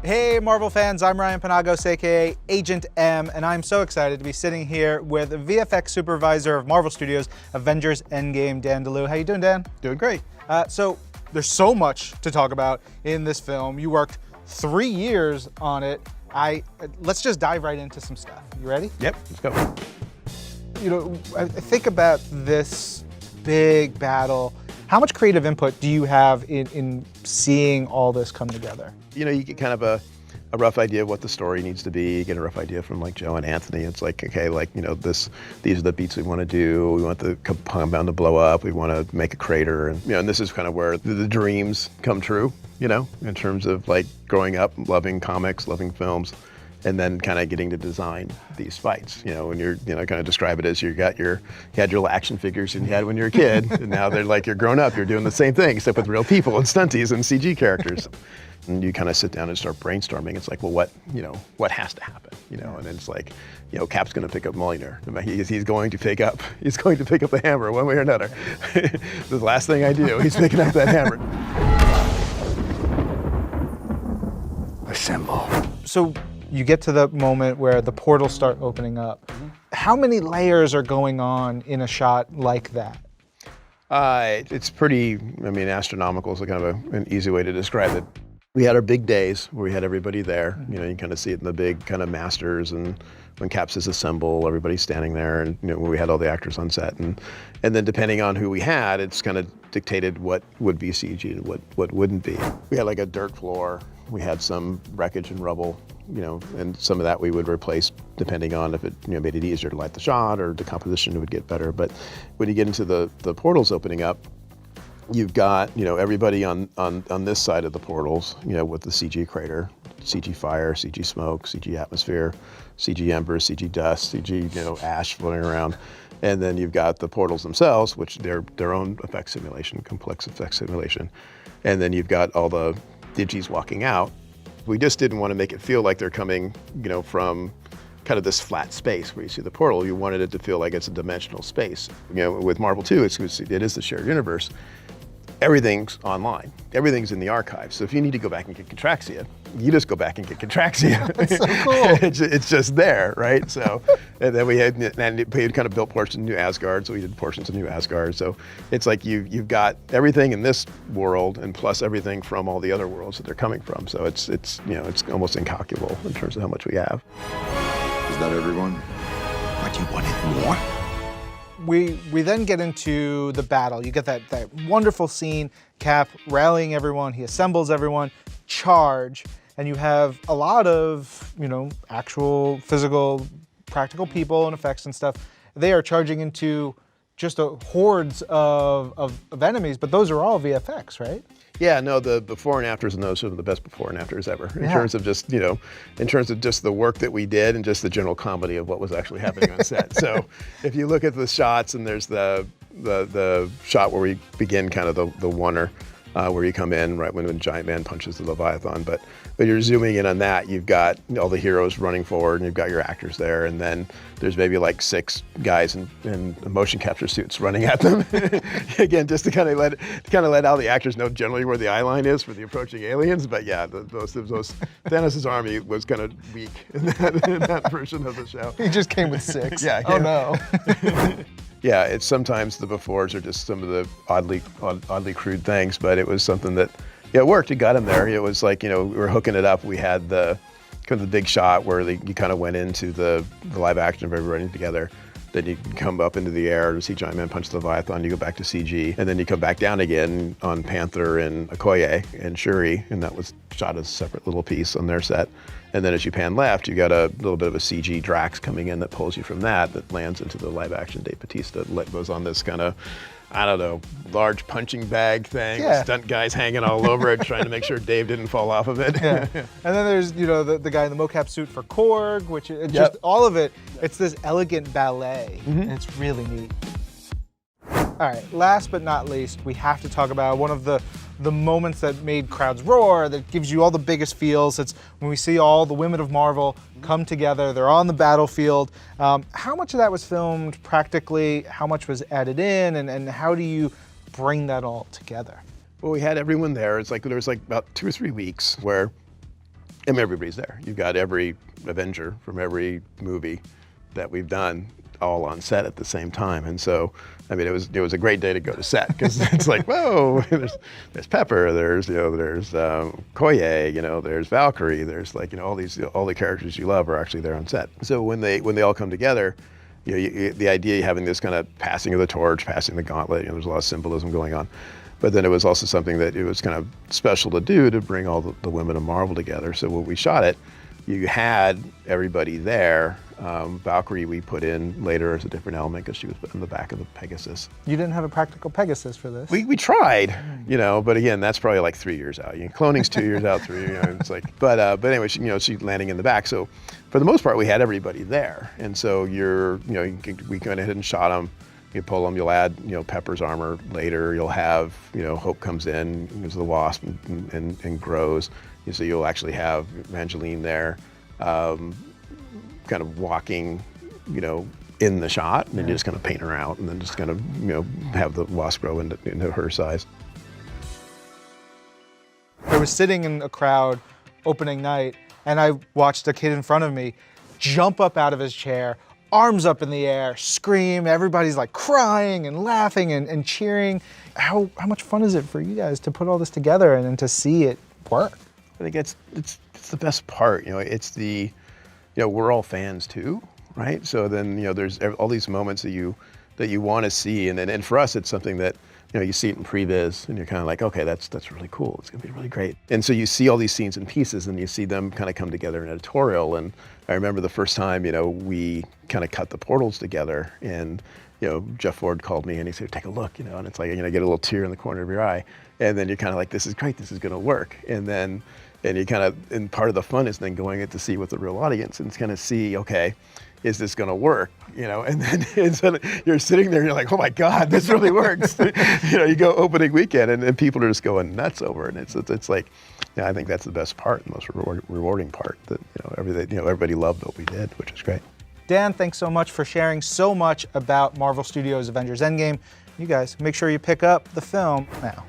Hey Marvel fans, I'm Ryan Panagos, aka Agent M, and I'm so excited to be sitting here with VFX supervisor of Marvel Studios, Avengers Endgame, Dan DeLue. How you doing, Dan? Doing great. So there's so much to talk about in this film. You worked 3 years on it. Let's just dive right into some stuff. You ready? Yep, let's go. You know, I think about this big battle. How much creative input do you have in seeing all this come together? You know, you get kind of a rough idea of what the story needs to be. You get a rough idea from like Joe and Anthony. It's like, okay, like, you know, these are the beats we want to do. We want the compound to blow up. We want to make a crater. And, you know, and this is kind of where the dreams come true, you know, in terms of like growing up, loving comics, loving films, and then kind of getting to design these fights. You know, when you're, you know, kind of describe it as you had your little action figures and you had when you were a kid, and now they're like, you're grown up, you're doing the same thing, except with real people and stunties and CG characters. And you kind of sit down and start brainstorming. It's like, well, what has to happen? You know, and then it's like, you know, Cap's going to pick up Mjolnir. He's going to pick up the hammer one way or another. The last thing I do, he's picking up that hammer. Assemble. So you get to the moment where the portals start opening up. Mm-hmm. How many layers are going on in a shot like that? It's pretty, I mean, astronomical is kind of an easy way to describe it. We had our big days where we had everybody there. Mm-hmm. You know, you kind of see it in the big kind of masters, and when Cap says assemble, everybody's standing there, and you know, when we had all the actors on set, and then depending on who we had, it's kind of dictated what would be CG and what wouldn't be. We had like a dirt floor. We had some wreckage and rubble, you know, and some of that we would replace depending on if it, you know, made it easier to light the shot or the composition would get better. But when you get into the portals opening up, you've got, you know, everybody on this side of the portals, you know, with the CG crater, CG fire, CG smoke, CG atmosphere, CG embers, CG dust, CG, you know, ash floating around. And then you've got the portals themselves, which they're their own effect simulation, complex effect simulation. And then you've got all the digis walking out. We just didn't want to make it feel like they're coming, you know, from kind of this flat space where you see the portal. You wanted it to feel like it's a dimensional space. You know, with Marvel 2, it is the shared universe. Everything's online. Everything's in the archive. So if you need to go back and get Contraxia, you just go back and get Contraxia. That's so cool. It's just there, right? So, and then we had kind of built portions of New Asgard, so we did portions of New Asgard. So it's like you've got everything in this world, and plus everything from all the other worlds that they're coming from. So it's you know, it's almost incalculable in terms of how much we have. Is that everyone? But you wanted more? We then get into the battle. You get that wonderful scene, Cap rallying everyone, he assembles everyone, charge, and you have a lot of, you know, actual physical, practical people and effects and stuff. They are charging into just hordes of enemies, but those are all VFX, right? Yeah, no, the before and afters and those are the best before and afters ever. In terms of just, you know, in terms of just the work that we did and just the general comedy of what was actually happening on set. So if you look at the shots, and there's the shot where we begin kind of the oneer, where you come in right when Giant Man punches the Leviathan. But when you're zooming in on that, you've got all the heroes running forward, and you've got your actors there, and then there's maybe like 6 guys in motion capture suits running at them. Again, just to kind of let all the actors know generally where the eye line is for the approaching aliens. But yeah, those Thanos' army was kind of weak in that version of the show. He just came with 6. Yeah. Oh no. Yeah, it's sometimes the befores are just some of the oddly crude things, but it was something that, yeah, it worked. It got him there. It was like, you know, we were hooking it up. We had the kind of the big shot where you kind of went into the live action of everybody together. Then you come up into the air to see Giant Man punch the Leviathan, you go back to CG, and then you come back down again on Panther and Okoye and Shuri, and that was shot as a separate little piece on their set. And then as you pan left, you got a little bit of a CG Drax coming in that pulls you from that lands into the live action Dave Bautista that goes on this kind of, I don't know, large punching bag thing, yeah. Stunt guys hanging all over it, trying to make sure Dave didn't fall off of it. Yeah. And then there's, you know, the guy in the mocap suit for Korg, which is just all of it. It's this elegant ballet, and it's really neat. All right, last but not least, we have to talk about one of the moments that made crowds roar, that gives you all the biggest feels. It's when we see all the women of Marvel come together, they're on the battlefield. How much of that was filmed practically? How much was added in? And how do you bring that all together? Well, we had everyone there. It's like there was like about 2 or 3 weeks where And everybody's there. You've got every Avenger from every movie that we've done all on set at the same time. And so, I mean, it was a great day to go to set because it's like, whoa, there's Pepper, there's Koye, there's Valkyrie, there's like, all the characters you love are actually there on set. So when they all come together, the idea of having this kind of passing of the torch, passing the gauntlet, there's a lot of symbolism going on. But then it was also something that it was kind of special to do to bring all the women of Marvel together. So when we shot it, you had everybody there. Valkyrie we put in later as a different element because she was in the back of the Pegasus. You didn't have a practical Pegasus for this. We tried, but again, that's probably like 3 years out. Cloning's 2 years out, 3. It's like, but anyway, she's landing in the back. So for the most part, we had everybody there, and so we went ahead and shot them. You pull them, you'll add, Pepper's armor later. You'll have, Hope comes in as the Wasp and grows. So you'll actually have Evangeline there, kind of walking, in the shot, and then you just kind of paint her out, and then just kind of, have the Wasp grow into her size. I was sitting in a crowd opening night, and I watched a kid in front of me jump up out of his chair, arms up in the air, scream. Everybody's like crying and laughing and cheering. How much fun is it for you guys to put all this together and to see it work? I think it's the best part. It's the, we're all fans too, right? So then, there's all these moments that you want to see, and for us, it's something that, you see it in previs, and you're kind of like, okay, that's really cool. It's gonna be really great. And so you see all these scenes and pieces, and you see them kind of come together in editorial. And I remember the first time, we kind of cut the portals together, and Jeff Ford called me and he said, take a look, and it's like, get a little tear in the corner of your eye, and then you're kind of like, this is great, this is gonna work. And you kind of, and part of the fun is then going in to see with the real audience and kind of see, okay, is this going to work? And then you're sitting there and you're like, oh my God, this really works. You go opening weekend and people are just going nuts over it. And it's like, I think that's the best part, the most rewarding part, that everybody loved what we did, which is great. Dan, thanks so much for sharing so much about Marvel Studios' Avengers Endgame. You guys, make sure you pick up the film now.